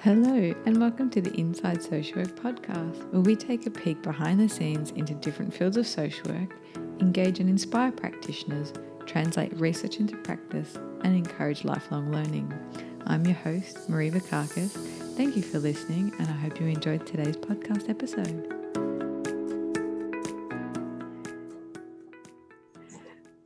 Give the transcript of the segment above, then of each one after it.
Hello, and welcome to the Inside Social Work podcast, where we take a peek behind the scenes into different fields of social work, engage and inspire practitioners, translate research into practice, and encourage lifelong learning. I'm your host, Marie Vakakis. Thank you for listening, and I hope you enjoyed today's podcast episode.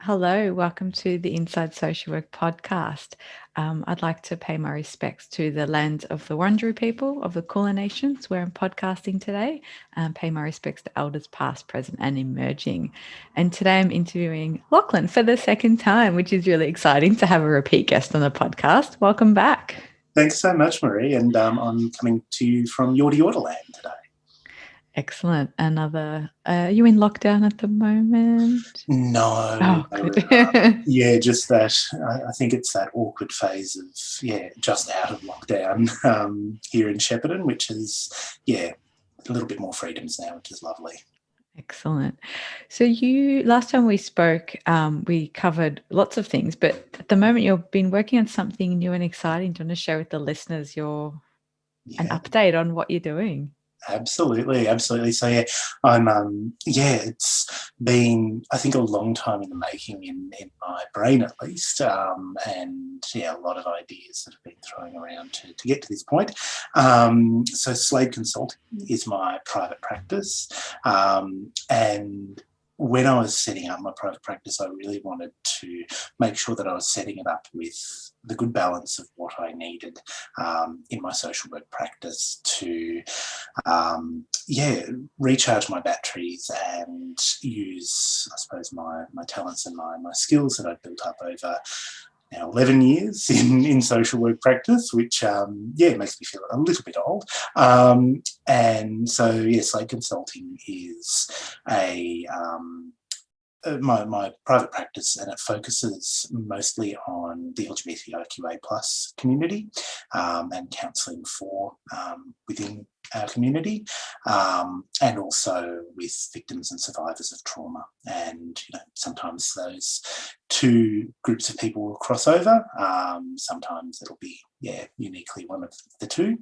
Hello, welcome to the Inside Social Work podcast. I'd like to pay my respects to the land of the Wurundjeri people of the Kulin Nations, where I'm podcasting today, and pay my respects to elders past, present and emerging. And today I'm interviewing Lachlan for the second time, which is really exciting to have a repeat guest on the podcast. Welcome back. Thanks so much, Marie, and I'm coming to you from Yorta land today. Excellent. Are you in lockdown at the moment? No. Good. Yeah, just that. I think it's that awkward phase of, just out of lockdown here in Shepparton, which is, a little bit more freedoms now, which is lovely. Excellent. So last time we spoke, we covered lots of things, but at the moment you've been working on something new and exciting. Do you want to share with the listeners an update on what you're doing? Absolutely. So I'm it's been, I think, a long time in the making in my brain at least, and a lot of ideas that have been thrown around to get to this point. So Slade Consulting is my private practice, and when I was setting up my private practice, I really wanted to make sure that I was setting it up with the good balance of what I needed in my social work practice to, recharge my batteries and use, I suppose, my talents and my skills that I've built up over now 11 years in social work practice, which, makes me feel a little bit old. And so, Slade Consulting is my private practice, and it focuses mostly on the LGBTIQA plus community and counselling for within our community, and also with victims and survivors of trauma. And sometimes those two groups of people will cross over. Sometimes it'll be uniquely one of the two.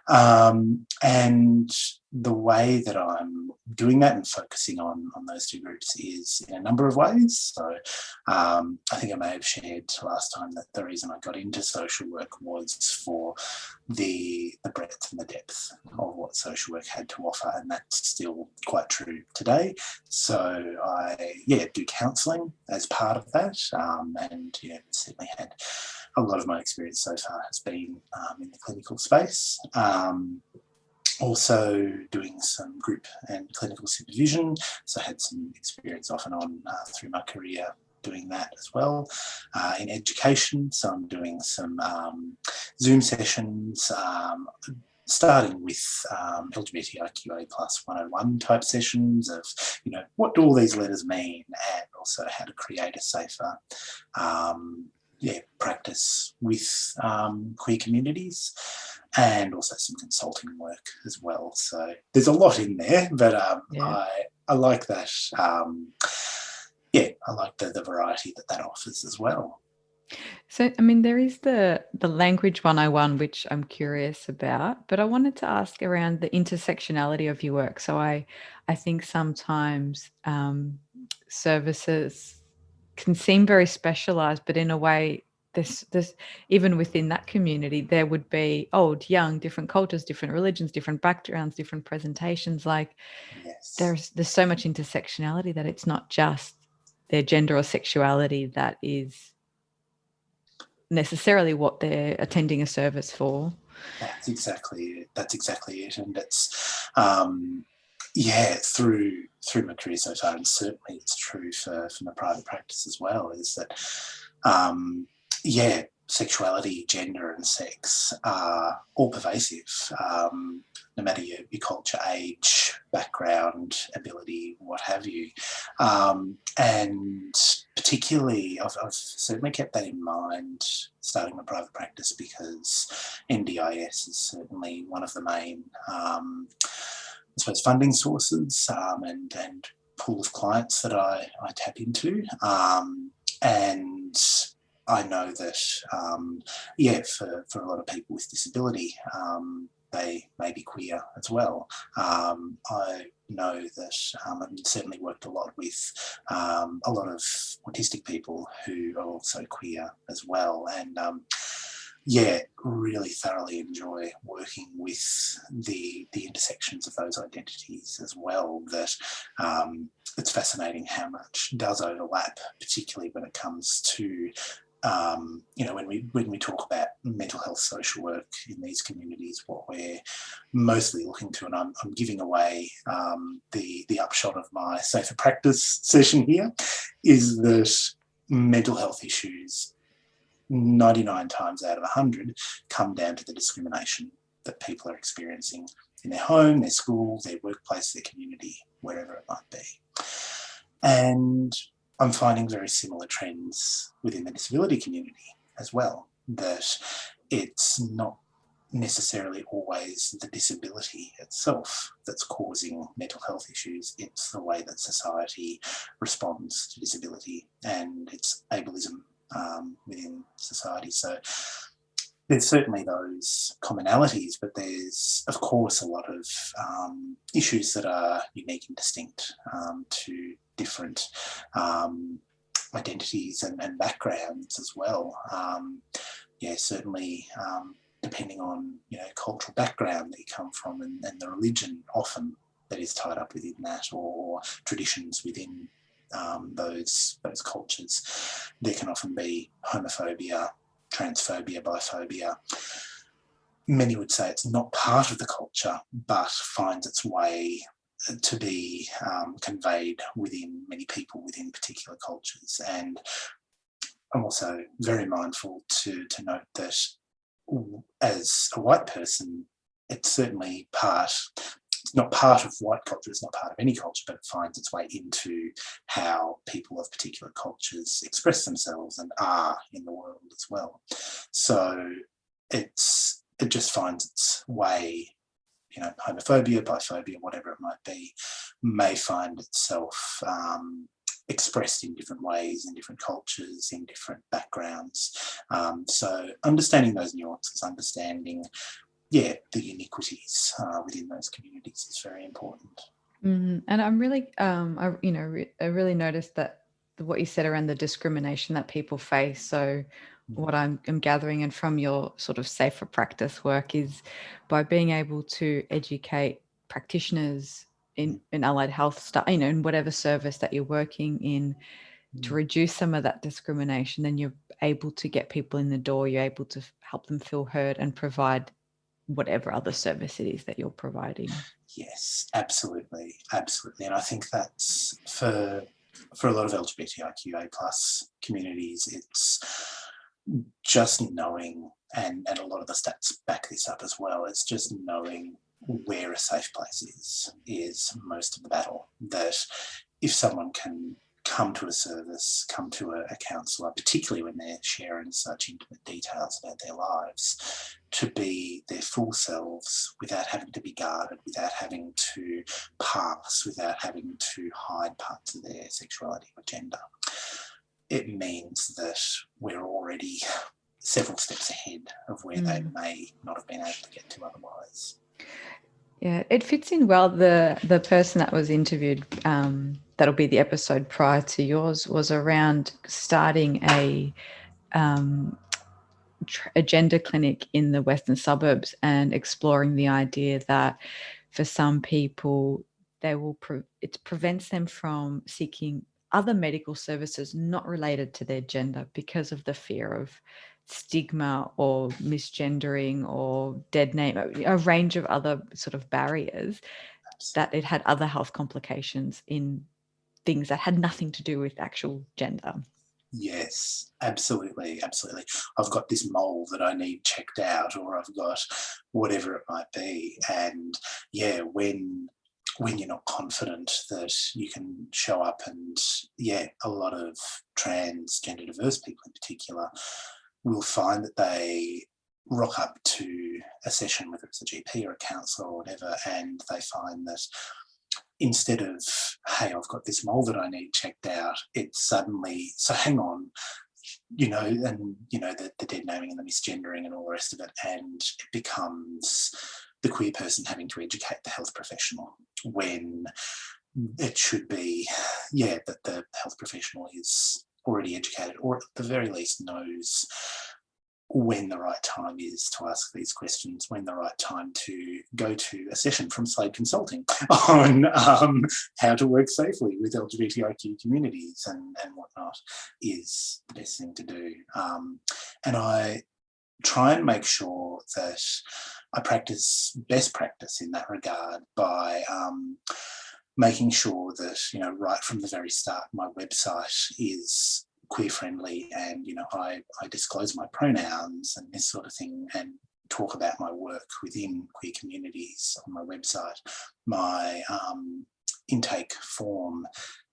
And the way that I'm doing that and focusing on those two groups is in a number of ways. So I think I may have shared last time that the reason I got into social work was for the breadth and the depth of what social work had to offer, and that's still quite true today. So I do counselling as part of that, and certainly had a lot of my experience so far has been in the clinical space. Also doing some group and clinical supervision, so I had some experience off and on through my career doing that as well. In education, so I'm doing some Zoom sessions, starting with LGBTIQA plus 101 type sessions of, what do all these letters mean, and also how to create a safer practice with queer communities, and also some consulting work as well. So there's a lot in there, but I like that. I like the variety that offers as well. So, there is the language 101, which I'm curious about, but I wanted to ask around the intersectionality of your work. So I think sometimes services can seem very specialised, but in a way, there's even within that community, there would be old, young, different cultures, different religions, different backgrounds, different presentations. Like there's so much intersectionality that it's not just their gender or sexuality that is necessarily what they're attending a service for. That's exactly it. And it's through my career so far, and certainly it's true for my private practice as well, is that sexuality, gender and sex are all pervasive, no matter your culture, age, background, ability, what have you. And particularly, I've certainly kept that in mind starting my private practice, because NDIS is certainly one of the main, funding sources and pool of clients that I tap into. And I know that, for a lot of people with disability, they may be queer as well. I know that I've certainly worked a lot with a lot of autistic people who are also queer as well. And really thoroughly enjoy working with the intersections of those identities as well. That it's fascinating how much does overlap, particularly when it comes to when we talk about mental health social work in these communities. What we're mostly looking to, and I'm giving away the upshot of my safer practice session here, is that mental health issues 99 times out of 100 come down to the discrimination that people are experiencing in their home, their school, their workplace, their community, wherever it might be. And I'm finding very similar trends within the disability community as well, that it's not necessarily always the disability itself that's causing mental health issues. It's the way that society responds to disability and its ableism within society. So there's certainly those commonalities, but there's, of course, a lot of issues that are unique and distinct to different identities and backgrounds as well. Certainly depending on cultural background that you come from and the religion often that is tied up within that, or traditions within those cultures. There can often be homophobia, transphobia, biphobia. Many would say it's not part of the culture, but finds its way to be conveyed within many people within particular cultures. And I'm also very mindful to note that as a white person, it's certainly it's not part of white culture, it's not part of any culture, but it finds its way into how people of particular cultures express themselves and are in the world as well. So it just finds its way, homophobia, biphobia, whatever it might be, may find itself expressed in different ways, in different cultures, in different backgrounds. So understanding those nuances, understanding the iniquities within those communities is very important. And I'm really, I really noticed that what you said around the discrimination that people face. So what I'm gathering, and from your sort of safer practice work, is by being able to educate practitioners in allied health stuff, in whatever service that you're working in, to reduce some of that discrimination, then you're able to get people in the door, you're able to help them feel heard and provide whatever other service it is that you're providing. Yes, absolutely. And I think that's for a lot of LGBTIQA plus communities, it's just knowing, and a lot of the stats back this up as well, it's just knowing where a safe place is most of the battle. That if someone can come to a service, come to a counsellor, particularly when they're sharing such intimate details about their lives, to be their full selves without having to be guarded, without having to pass, without having to hide parts of their sexuality or gender. It means that we're already several steps ahead of where they may not have been able to get to otherwise. Yeah, it fits in well. The person that was interviewed, that'll be the episode prior to yours, was around starting a gender clinic in the western suburbs and exploring the idea that for some people, it prevents them from seeking other medical services not related to their gender because of the fear of stigma or misgendering or dead name, a range of other sort of barriers. Absolutely. That it had other health complications in things that had nothing to do with actual gender. Yes, absolutely. I've got this mole that I need checked out, or I've got whatever it might be. And when you're not confident that you can show up, and a lot of transgender diverse people in particular will find that they rock up to a session, whether it's a GP or a counsellor or whatever, and they find that instead of, hey, I've got this mole that I need checked out, it's suddenly, so hang on, the dead naming and the misgendering and all the rest of it, and it becomes the queer person having to educate the health professional when it should be, that the health professional is already educated, or at the very least knows when the right time is to ask these questions, when the right time to go to a session from Slade Consulting on how to work safely with LGBTIQ communities and whatnot is the best thing to do. And I try and make sure that I practice best practice in that regard by making sure that, right from the very start, my website is queer friendly, and I disclose my pronouns and this sort of thing, and talk about my work within queer communities on my website. My intake form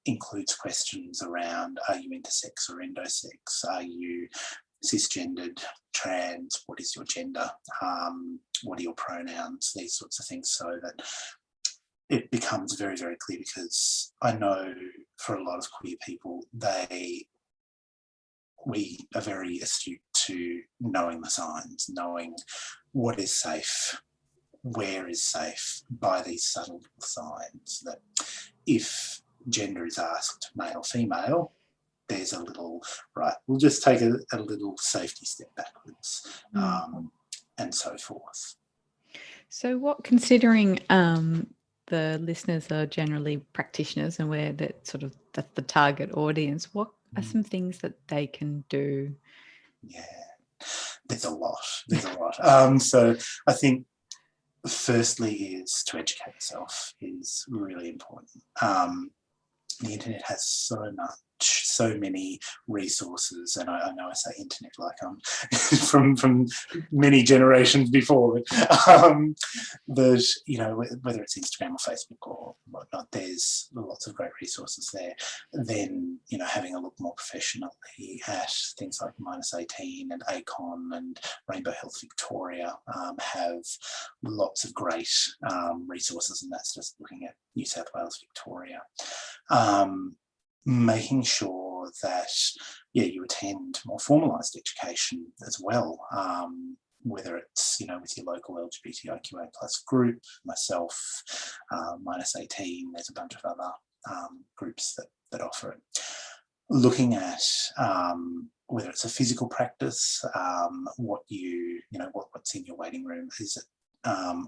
includes questions around: are you intersex or endosex? Are you cisgendered, trans? What is your gender? What are your pronouns? These sorts of things, so that it becomes very, very clear, because I know for a lot of queer people, we are very astute to knowing the signs, knowing what is safe, where is safe, by these subtle signs that if gender is asked male, female, there's a little, right, we'll just take a little safety step backwards, and so forth. So what, considering the listeners are generally practitioners and we're that's the target audience, what are some things that they can do? Yeah, there's a lot. So I think firstly is to educate yourself is really important. The internet has so many resources, and I know I say internet like I'm from many generations before, but whether it's Instagram or Facebook or whatnot, there's lots of great resources there. Then having a look more professionally at things like -18 and ACON and Rainbow Health Victoria have lots of great resources, and that's just looking at New South Wales, Victoria. Making sure that you attend more formalised education as well, whether it's with your local LGBTIQA plus group, myself, -18, there's a bunch of other groups that offer it. Looking at whether it's a physical practice, what's in your waiting room. Is it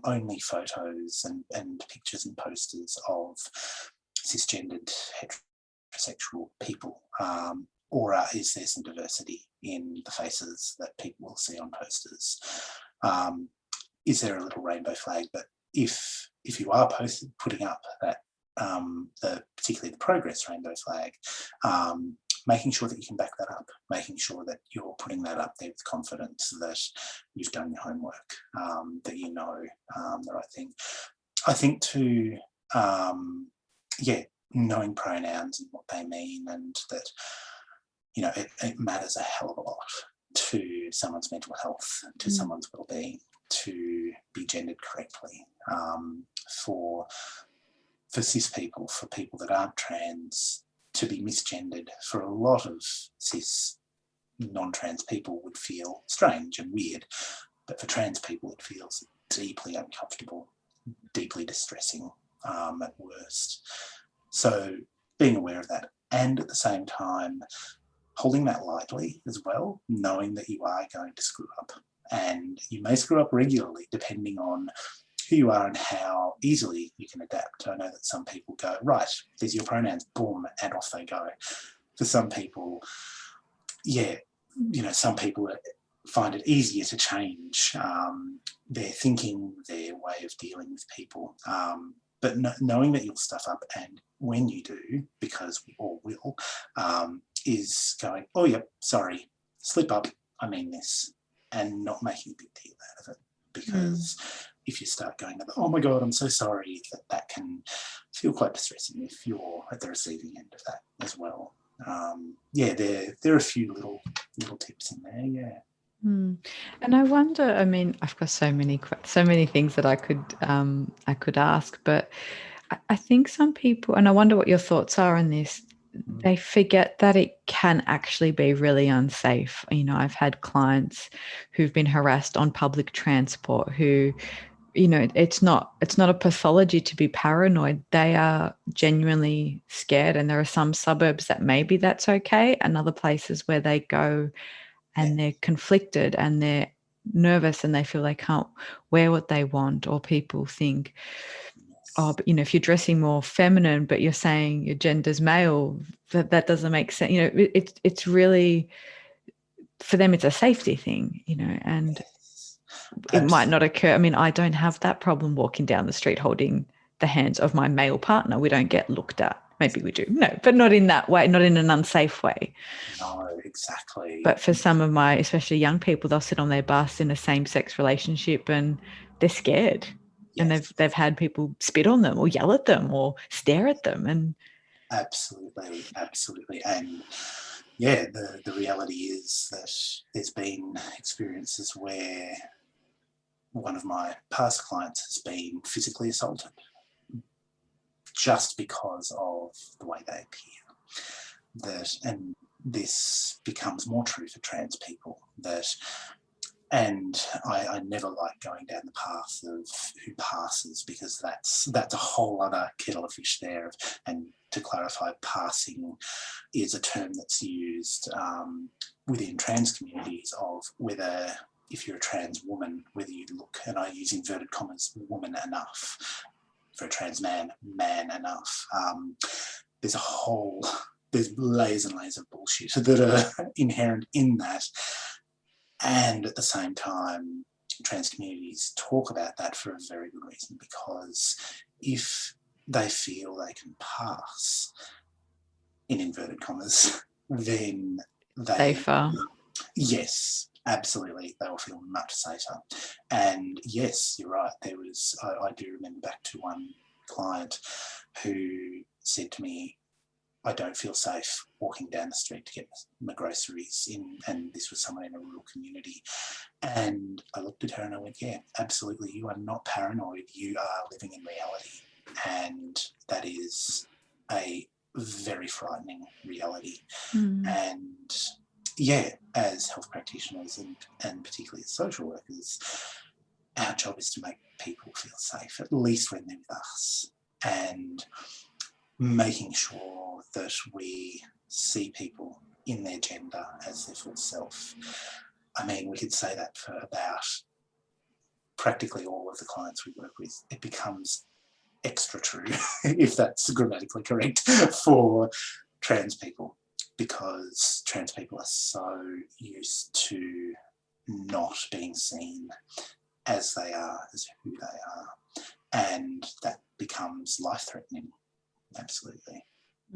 only photos and pictures and posters of cisgendered heterosexual people, or is there some diversity in the faces that people will see on posters? Is there a little rainbow flag? But if you are putting up that particularly the progress rainbow flag, making sure that you can back that up, making sure that you're putting that up there with confidence, that you've done your homework, that you know the right thing. I think too, knowing pronouns and what they mean, and that it matters a hell of a lot to someone's mental health, to someone's well-being, to be gendered correctly. For cis people, for people that aren't trans, to be misgendered, for a lot of cis non-trans people would feel strange and weird, but for trans people it feels deeply uncomfortable, deeply distressing at worst. So being aware of that, and at the same time holding that lightly as well, knowing that you are going to screw up, and you may screw up regularly depending on who you are and how easily you can adapt. I know that some people go, right, there's your pronouns, boom, and off they go. For some people, some people find it easier to change their thinking, their way of dealing with people. But knowing that you'll stuff up, and when you do, because we all will, is going, oh, yep, sorry, slip up, I mean this, and not making a big deal out of it. Because if you start going, oh my God, I'm so sorry, that can feel quite distressing if you're at the receiving end of that as well. There are a few little tips in there, And I wonder, I mean, I've got so many things that I could ask, but I think some people, and I wonder what your thoughts are on this, they forget that it can actually be really unsafe. You know, I've had clients who've been harassed on public transport who, you know, it's not a pathology to be paranoid. They are genuinely scared, and there are some suburbs that maybe that's okay, and other places where they go Yeah. and they're conflicted and they're nervous and they feel they can't wear what they want, or people think, oh, Yes. but you know, if you're dressing more feminine but you're saying your gender's male, that doesn't make sense. You know, it's really, for them it's a safety thing, you know, and Yes. it might not Absolutely. occur. I mean, I don't have that problem walking down the street holding the hands of my male partner. We don't get looked at. Maybe we do. No, but not in that way, not in an unsafe way. No, exactly. But for some of my, especially young people, they'll sit on their bus in a same-sex relationship and they're scared. And Yes. they've had people spit on them or yell at them or stare at them. And Absolutely, absolutely. And yeah, the reality is that there's been experiences where one of my past clients has been physically assaulted just because of the way they appear. That, and this becomes more true for trans people, that, and I never like going down the path of who passes, because that's a whole other kettle of fish there. And to clarify, passing is a term that's used within trans communities of whether, if you're a trans woman, whether you look, and I use inverted commas, woman enough. For a trans man, man enough. There's layers and layers of bullshit that are inherent in that. And at the same time, trans communities talk about that for a very good reason, because if they feel they can pass, in inverted commas, then they, safer. yes, absolutely, they will feel much safer. And yes, you're right, I do remember back to one client who said to me, I don't feel safe walking down the street to get my groceries in, and this was someone in a rural community. And I looked at her and I went, yeah, absolutely, you are not paranoid, you are living in reality. And that is a very frightening reality. Mm. And yeah, as health practitioners and particularly as social workers, our job is to make people feel safe, at least when they're with us. And making sure that we see people in their gender as their full self. I mean, we could say that for about practically all of the clients we work with. It becomes extra true, if that's grammatically correct, for trans people, because trans people are so used to not being seen as they are, as who they are, and that becomes life-threatening. Absolutely.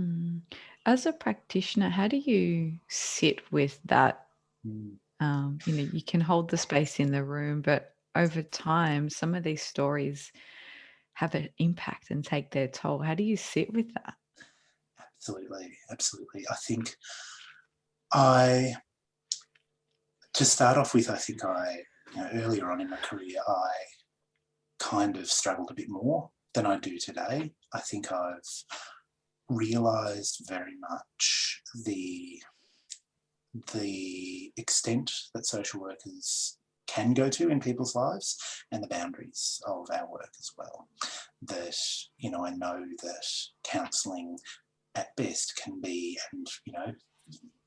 Mm. As a practitioner, how do you sit with that? Mm. You know, you can hold the space in the room, but over time, some of these stories have an impact and take their toll. How do you sit with that? Absolutely, absolutely. I think I, to start off with, I think earlier on in my career, I kind of struggled a bit more than I do today. I think I've realised very much the extent that social workers can go to in people's lives and the boundaries of our work as well. That, I know that counselling at best can be, and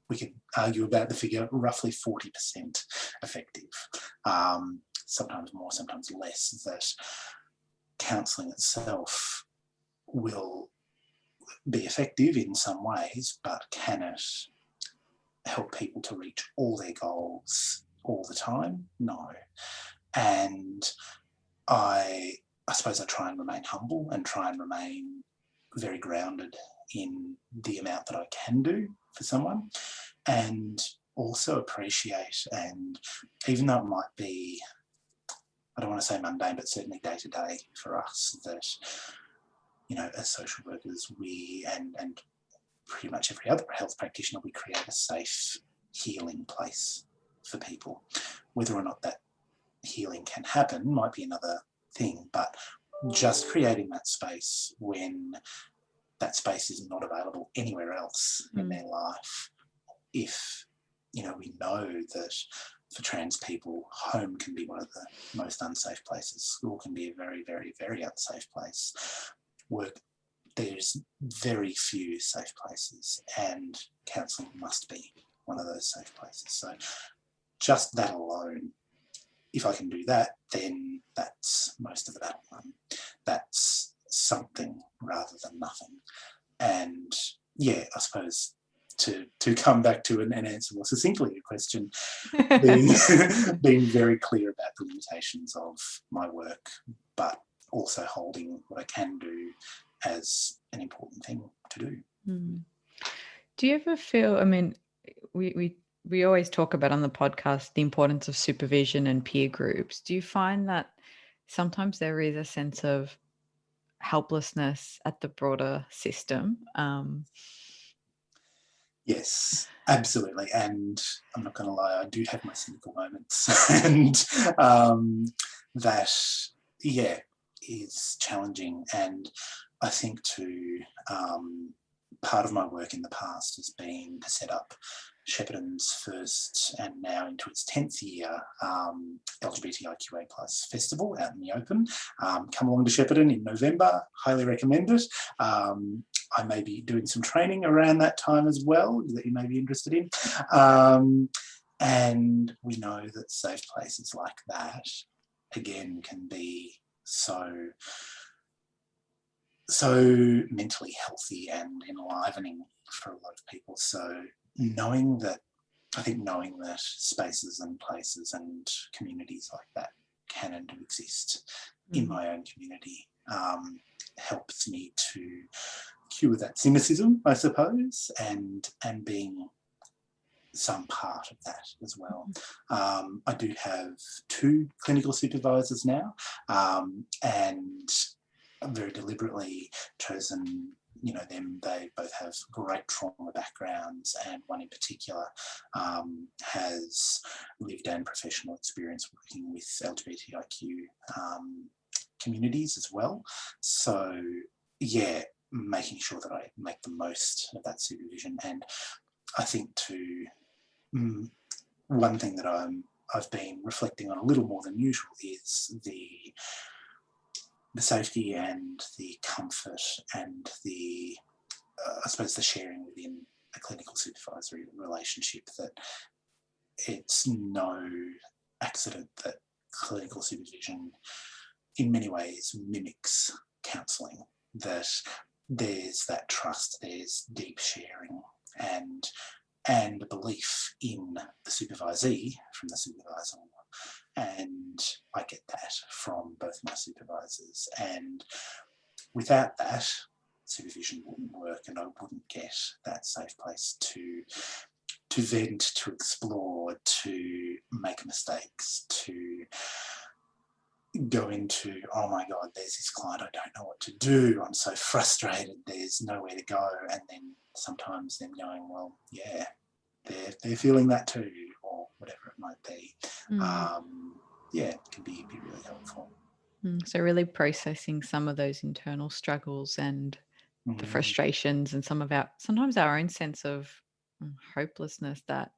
we could argue about the figure, roughly 40% effective. Sometimes more, sometimes less. That counselling itself will be effective in some ways, but can it help people to reach all their goals all the time? No. And I suppose I try and remain humble and try and remain very grounded in the amount that I can do for someone, and also appreciate, and even though it might be, I don't want to say mundane, but certainly day to day for us, that, as social workers, and pretty much every other health practitioner, we create a safe, healing place for people. Whether or not that healing can happen might be another thing, but just creating that space when that space is not available anywhere else in their life. If, we know that for trans people, home can be one of the most unsafe places. School can be a very, very, very unsafe place. Work, there's very few safe places, and counselling must be one of those safe places. So just that alone, if I can do that, then that's most of the battle won. That's something rather than nothing. And yeah, I suppose to come back to and answer more succinctly your question, being very clear about the limitations of my work, but also holding what I can do as an important thing to do. Do you ever feel, I mean, we always talk about on the podcast the importance of supervision and peer groups. Do you find that sometimes there is a sense of helplessness at the broader system? Yes, absolutely. And I'm not going to lie, I do have my cynical moments. And that, yeah, is challenging. And I think too, part of my work in the past has been to set up Shepparton's first and now into its 10th year LGBTIQA plus festival out in the open. Come along to Shepparton in November, highly recommend it. I may be doing some training around that time as well that you may be interested in. And we know that safe places like that, again, can be so mentally healthy and enlivening for a lot of people. So knowing that spaces and places and communities like that can and do exist in my own community helps me to cure that cynicism, I suppose, and being some part of that as well. I do have 2 clinical supervisors now, and I've very deliberately chosen them. They both have great trauma backgrounds, and one in particular has lived and professional experience working with LGBTIQ communities as well. So yeah, making sure that I make the most of that supervision. And I think too, one thing that I've been reflecting on a little more than usual is the safety and the comfort and the I suppose the sharing within a clinical supervisory relationship, that it's no accident that clinical supervision in many ways mimics counselling, that there's that trust, there's deep sharing and belief in the supervisee from the supervisor. And I get that from both my supervisors. And without that, supervision wouldn't work, and I wouldn't get that safe place to vent, to explore, to make mistakes, to go into, oh my God, there's this client, I don't know what to do, I'm so frustrated, there's nowhere to go. And then sometimes them going, well, yeah, they're feeling that too, or whatever it might be. Yeah, it can be really helpful. So really processing some of those internal struggles and the frustrations and sometimes our own sense of hopelessness, that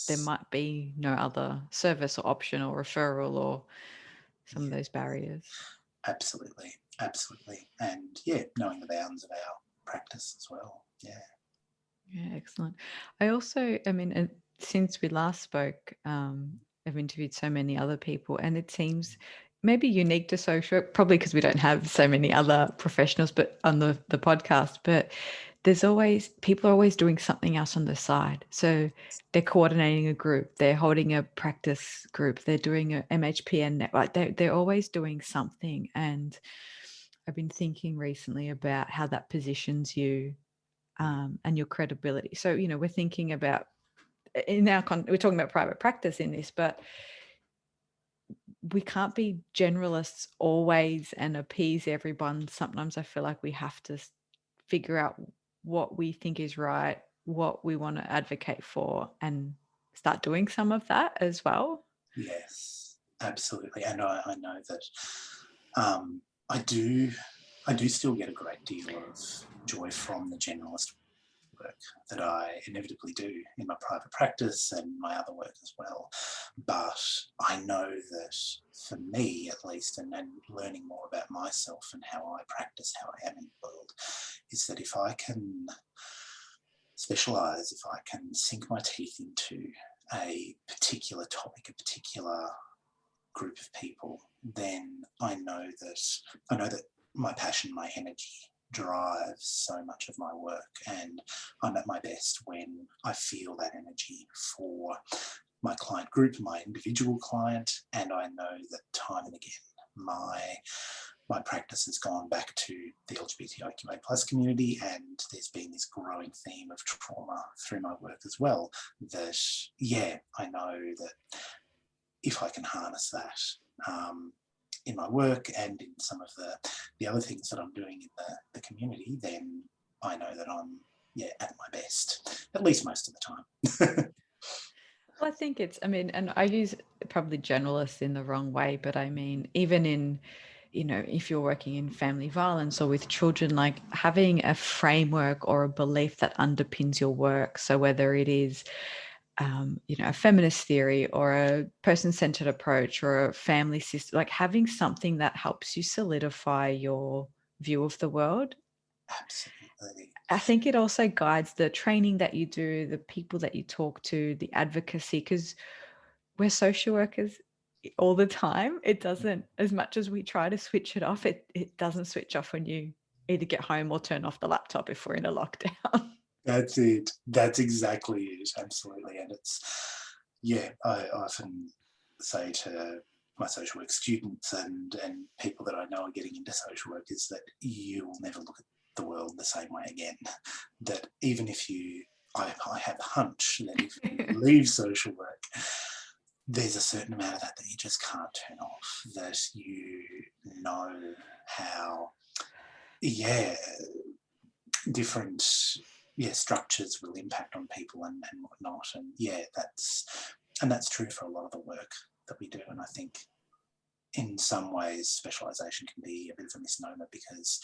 there might be no other service or option or referral or some of those barriers. Absolutely. And yeah, knowing the bounds of our practice as well. Yeah, excellent. And since we last spoke, I've interviewed so many other people, and it seems maybe unique to social work, probably because we don't have so many other professionals but on the podcast, but people are always doing something else on the side. So they're coordinating a group, they're holding a practice group, they're doing a MHPN network, they're always doing something. And I've been thinking recently about how that positions you and your credibility. So, we're thinking about we're talking about private practice in this, but we can't be generalists always and appease everyone. Sometimes I feel like we have to figure out what we think is right, what we want to advocate for, and start doing some of that as well. Yes, absolutely. And I know that I do I do still get a great deal of joy from the generalist work that I inevitably do in my private practice and my other work as well. But I know that for me, at least, and learning more about myself and how I practice, how I am in the world, is that if I can specialize, if I can sink my teeth into a particular topic, a particular group of people, then I know that my passion, my energy drives so much of my work, and I'm at my best when I feel that energy for my client group, my individual client, and I know that time and again my practice has gone back to the LGBTIQA plus community, and there's been this growing theme of trauma through my work as well, that I know that if I can harness that in my work and in some of the other things that I'm doing in the community, then I know that I'm at my best, at least most of the time. Well, I think and I use probably generalist in the wrong way, but I mean, even in, if you're working in family violence or with children, like having a framework or a belief that underpins your work. So whether it is, a feminist theory or a person-centered approach or a family system, like having something that helps you solidify your view of the world. Absolutely. I think it also guides the training that you do, the people that you talk to, the advocacy, because we're social workers all the time. It doesn't, as much as we try to switch it off, it doesn't switch off when you either get home or turn off the laptop if we're in a lockdown. That's it. That's exactly it. Absolutely. And I often say to my social work students and people that I know are getting into social work is that you will never look at the world the same way again. That even if I have a hunch that if you leave social work, there's a certain amount of that you just can't turn off, that you know how, different structures will impact on people and whatnot. And that's true for a lot of the work that we do. And I think in some ways specialisation can be a bit of a misnomer, because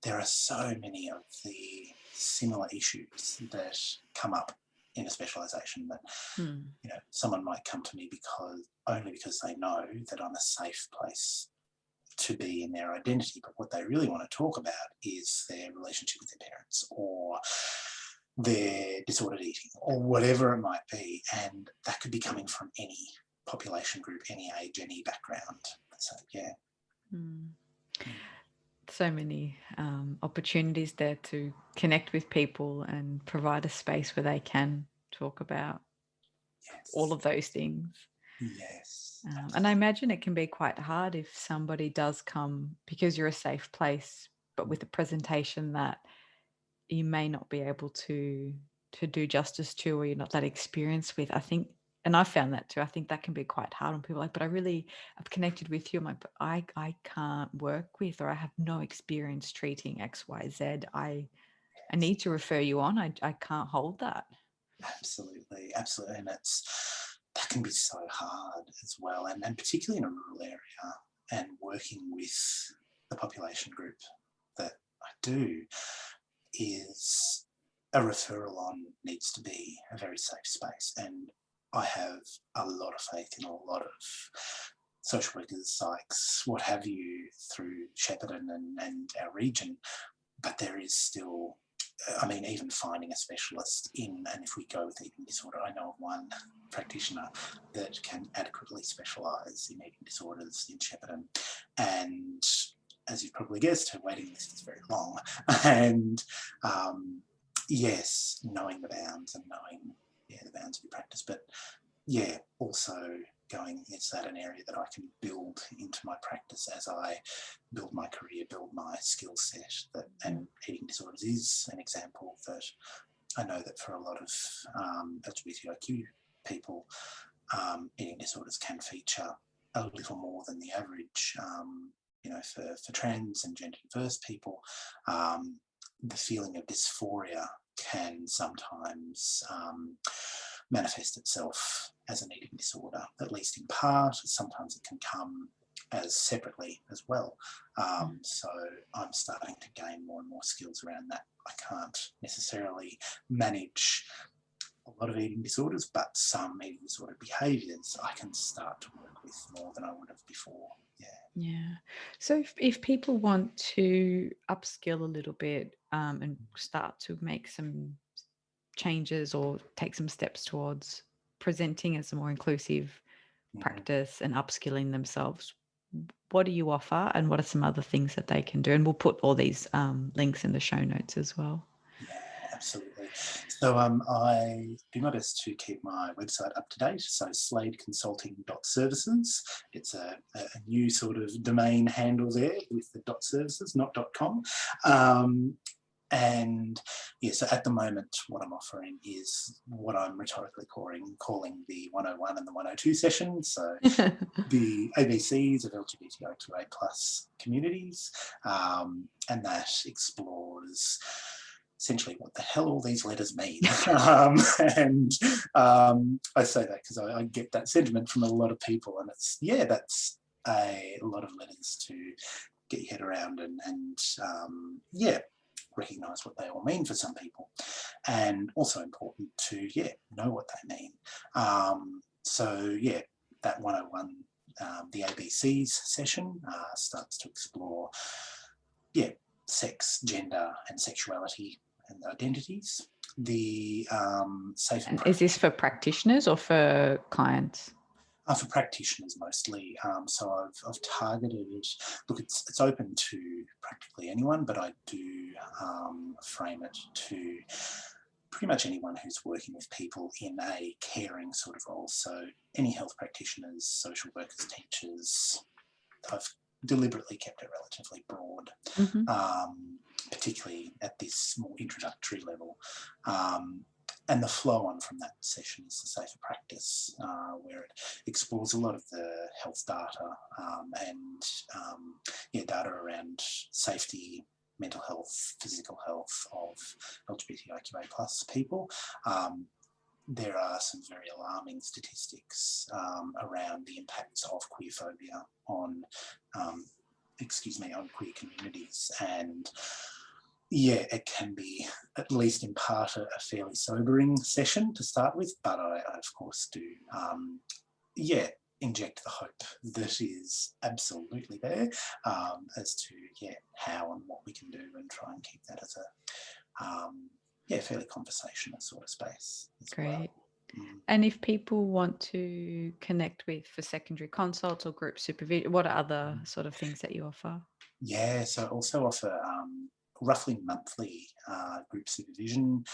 there are so many of the similar issues that come up in a specialisation that someone might come to me because they know that I'm a safe place to be in their identity, but what they really want to talk about is their relationship with their parents or their disordered eating or whatever it might be, and that could be coming from any population group, any age, any background. So So many opportunities there to connect with people and provide a space where they can talk about all of those things. Yes. And I imagine it can be quite hard if somebody does come because you're a safe place, but with a presentation that you may not be able to do justice to, or you're not that experienced with. I think, and I found that too. I think that can be quite hard on people. Like, but I've connected with you. I'm like, but I can't work with, or I have no experience treating X, Y, Z. I need to refer you on. I can't hold that. Absolutely, absolutely, and that can be so hard as well, and particularly in a rural area, and working with the population group that I do, is a referral on needs to be a very safe space. And I have a lot of faith in a lot of social workers, psychs, what have you, through Shepparton and our region, but there is still, even finding a specialist and if we go with eating disorder, I know of one practitioner that can adequately specialise in eating disorders in Shepparton. And as you've probably guessed, her waiting list is very long. And yes, knowing the bounds and knowing the bounds of your practice, but also going, is that an area that I can build into my practice as I build my career, build my skill set? And eating disorders is an example that I know that for a lot of LGBTIQ people, eating disorders can feature a little more than the average. For trans and gender diverse people, the feeling of dysphoria can sometimes manifest itself as an eating disorder, at least in part. Sometimes it can come as separately as well. So I'm starting to gain more and more skills around that. I can't necessarily manage a lot of eating disorders, but some eating disorder behaviours I can start to work with more than I would have before. Yeah. So if people want to upskill a little bit and start to make some changes or take some steps towards presenting as a more inclusive practice and upskilling themselves, what do you offer and what are some other things that they can do? And we'll put all these links in the show notes as well. Yeah, absolutely. So I do my best to keep my website up to date. So sladeconsulting.services. It's a new sort of domain handle there with the .services, not .com. And yeah, so at the moment, what I'm offering is what I'm rhetorically calling the 101 and the 102 session. So the ABCs of LGBTIQA plus communities, and that explores essentially what the hell all these letters mean. And I say that because I get that sentiment from a lot of people, and it's, that's a lot of letters to get your head around and recognise what they all mean for some people, and also important to know what they mean. That 101, the ABCs session starts to explore sex, gender and sexuality and identities. The safe and is this for practitioners or for clients? For practitioners mostly. So I've targeted, look, it's open to practically anyone, but I do frame it to pretty much anyone who's working with people in a caring sort of role. So any health practitioners, social workers, teachers. I've deliberately kept it relatively broad, particularly at this more introductory level. And the flow on from that session is the safer practice, where it explores a lot of the health data and data around safety, mental health, physical health of LGBTIQA plus people. There are some very alarming statistics around the impacts of queerphobia on queer communities, and it can be, at least in part, a fairly sobering session to start with, but I of course do inject the hope that is absolutely there as to how and what we can do, and try and keep that as a fairly conversational sort of space as Great. well. And if people want to connect with for secondary consults or group supervision, what are other sort of things that you offer? Yeah, so I also offer roughly monthly group supervision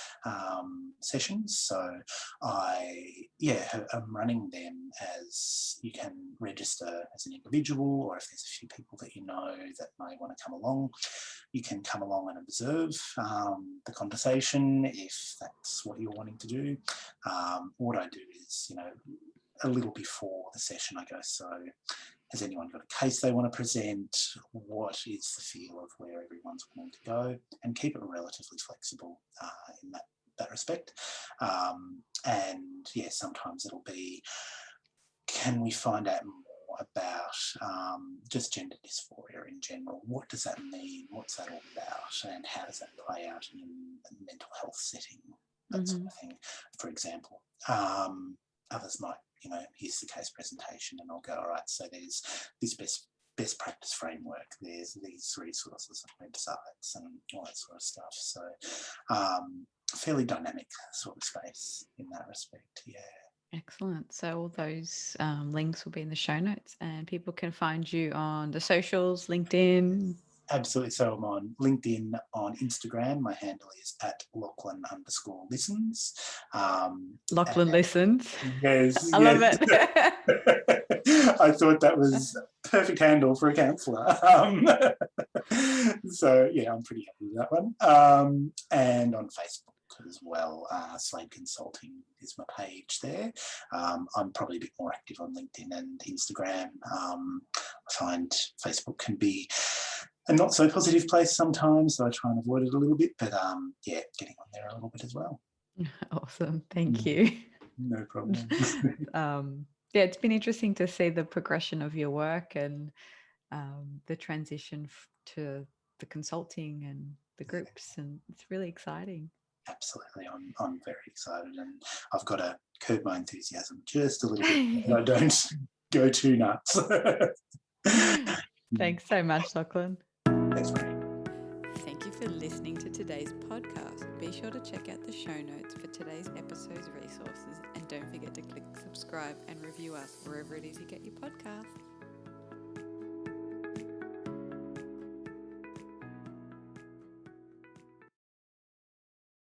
sessions. So I'm running them as you can register as an individual, or if there's a few people that you know that may want to come along, you can come along and observe the conversation if that's what you're wanting to do. What I do is, a little before the session, I go, so has anyone got a case they want to present? What is the feel of where everyone's wanting to go? And keep it relatively flexible in that respect. Sometimes it'll be, can we find out more about just gender dysphoria in general? What does that mean? What's that all about? And how does that play out in a mental health setting? That sort of thing, for example. Others might, here's the case presentation, and I'll go, all right, so there's this best practice framework, there's these resources and websites and all that sort of stuff. So fairly dynamic sort of space in that respect, Excellent. So all those links will be in the show notes, and people can find you on the socials, LinkedIn. Absolutely. So I'm on LinkedIn, on Instagram. My handle is @Lauchlan_listens. Lauchlan Listens. Yes. I love it. I thought that was a perfect handle for a counsellor. So, I'm pretty happy with that one. And on Facebook as well, Slade Consulting is my page there. I'm probably a bit more active on LinkedIn and Instagram. I find Facebook can be a not so positive place sometimes, so I try and avoid it a little bit, but getting on there a little bit as well. Awesome. Thank you. No problem. Yeah, it's been interesting to see the progression of your work and the transition to the consulting and the Yeah, groups, and it's really exciting. absolutely. I'm very excited, and I've got to curb my enthusiasm just a little bit so I don't go too nuts. Thanks so much, Lachlan. Thanks, Marie. Thank you for listening to today's podcast. Be sure to check out the show notes for today's episode's resources, and don't forget to click subscribe and review us wherever it is you get your podcast.